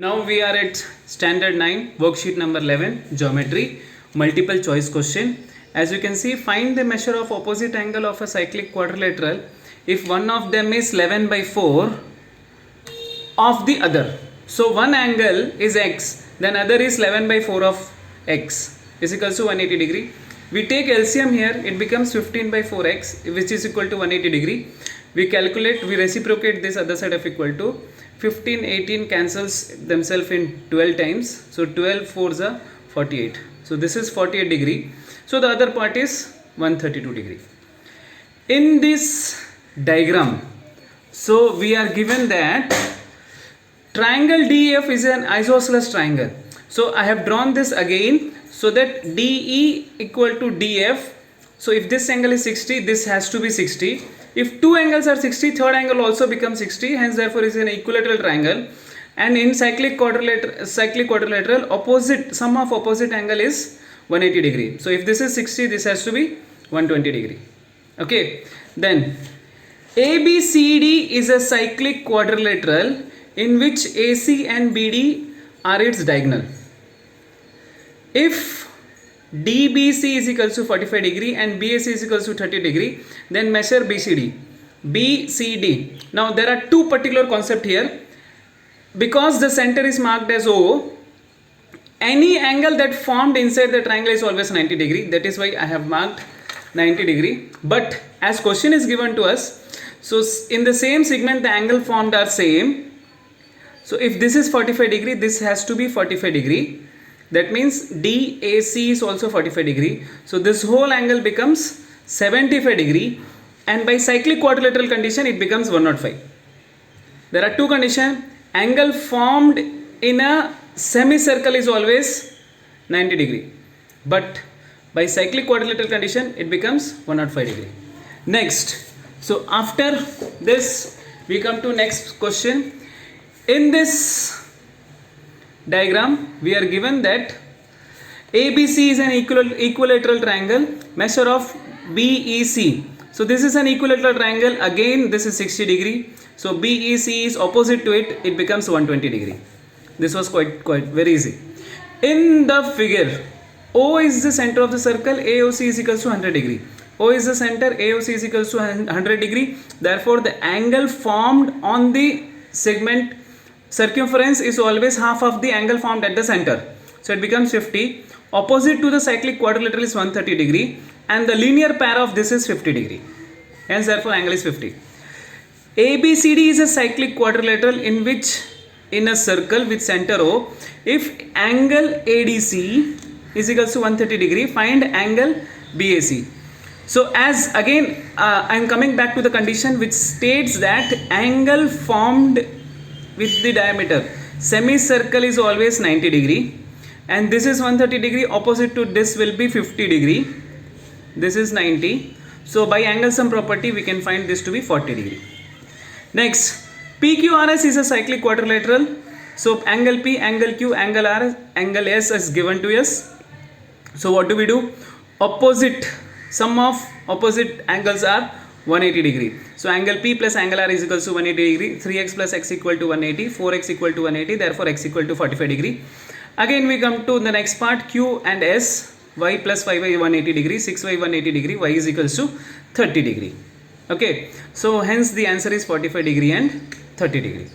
Now we are at standard 9 worksheet number 11 geometry multiple choice question. As you can see, find the measure of opposite angle of a cyclic quadrilateral if one of them is 11 by 4 of the other. So one angle is x, then other is 11 by 4 of x is equal to 180 degree. We take LCM here, it becomes 15 by 4x which is equal to 180 degree. We calculate, we reciprocate this other side of equal to 15, 18 cancels themselves in 12 times. So 12 4s are 48. So this is 48 degree. So the other part is 132 degree. In this diagram, so we are given that triangle DEF is an isosceles triangle. So I have drawn this again so that DE equal to DF. So if this angle is 60, this has to be 60. If two angles are 60, third angle also becomes 60. Hence, therefore, is an equilateral triangle. And in cyclic quadrilateral, opposite sum of opposite angle is 180 degree. So if this is 60, this has to be 120 degree. Okay. Then ABCD is a cyclic quadrilateral in which AC and BD are its diagonal. If DBC is equals to 45 degree and BAC is equals to 30 degree, then measure BCD. BCD. Now there are two particular concepts here. Because the center is marked as O, any angle that formed inside the triangle is always 90 degree. That is why I have marked 90 degree. But as question is given to us, so in the same segment the angle formed are same. So if this is 45 degree, this has to be 45 degree. That means DAC is also 45 degree. So this whole angle becomes 75 degree. And by cyclic quadrilateral condition, it becomes 105. There are two conditions. Angle formed in a semicircle is always 90 degree. But by cyclic quadrilateral condition, it becomes 105 degree. Next. So after this, we come to next question. In this diagram, we are given that ABC is an equilateral triangle, measure of BEC. So this is an equilateral triangle, again this is 60 degree. So BEC is opposite to it, it becomes 120 degree. This was quite very easy. In the figure, O is the center of the circle, AOC is equals to 100 degree. O is the center, AOC is equals to 100 degree. Therefore the angle formed on the segment circumference is always half of the angle formed at the center. So it becomes 50. Opposite to the cyclic quadrilateral is 130 degree and the linear pair of this is 50 degree. Hence therefore angle is 50. ABCD is a cyclic quadrilateral in which in a circle with center O, if angle ADC is equals to 130 degree, find angle BAC. So as again I am coming back to the condition which states that angle formed with the diameter semicircle is always 90 degree and this is 130 degree, opposite to this will be 50 degree, this is 90. So by angle sum property we can find this to be 40 degree. Next, PQRS is a cyclic quadrilateral. So angle P, angle Q, angle R, angle S is given to us. So what do we do? Opposite, sum of opposite angles are 180 degree. So angle P plus angle R is equals to 180 degree. 3x plus x equal to 180. 4x equal to 180. Therefore x equal to 45 degree. Again we come to the next part, Q and S. Y plus 5y 180 degree. 6y 180 degree. Y is equals to 30 degree. Okay. So hence the answer is 45 degree and 30 degree.